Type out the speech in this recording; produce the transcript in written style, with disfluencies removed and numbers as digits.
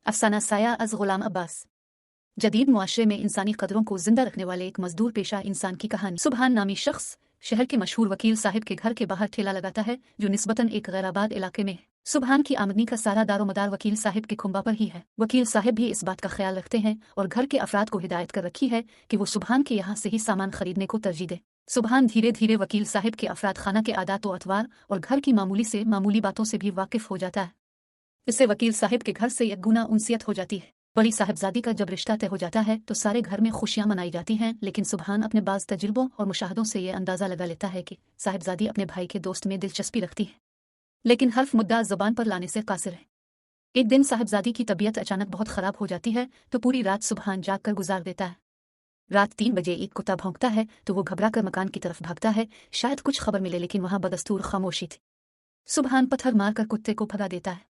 अफसाना साया अज़ ग़ुलाम अब्बास। जदीद मुआशरे में इंसानी कदरों को जिंदा रखने वाले एक मजदूर पेशा इंसान की कहानी। सुबहान नामी शख्स शहर के मशहूर वकील साहिब के घर के बाहर ठेला लगाता है, जो निस्बतन एक गैराबाद इलाके में है। सुबहान की आमदनी का सारा दारोमदार वकील साहिब के खुंबा पर ही है। वकील साहिब भी इस बात का ख्याल रखते हैं और घर के अफराद को हिदायत कर रखी है कि वो सुबहान के यहाँ से ही सामान खरीदने को तरजीह दे। सुबहान धीरे धीरे वकील साहिब के अफराद खाना के आदात व अतवार और घर की मामूली से मामूली बातों से भी वाकिफ हो जाता है। इससे वकील साहिब के घर से एक गुना उनसियत हो जाती है। बड़ी साहिबजादी का जब रिश्ता तय हो जाता है तो सारे घर में खुशियां मनाई जाती हैं, लेकिन सुबहान अपने बाज़ तजुर्बों और मुशाहदों से ये अंदाज़ा लगा लेता है कि साहिबजादी अपने भाई के दोस्त में दिलचस्पी रखती है, लेकिन हर्फ मुद्दा ज़बान पर लाने से कासिर है। एक दिन साहिबजादी की तबीयत अचानक बहुत ख़राब हो जाती है तो पूरी रात सुबहान जाग कर गुजार देता है। रात 3 बजे एक कुत्ता भौंकता है तो वो घबरा कर मकान की तरफ भागता है, शायद कुछ खबर मिले, लेकिन वहाँ बदस्तूर खामोशी थी। सुबहान पत्थर मारकर कुत्ते को भगा देता है।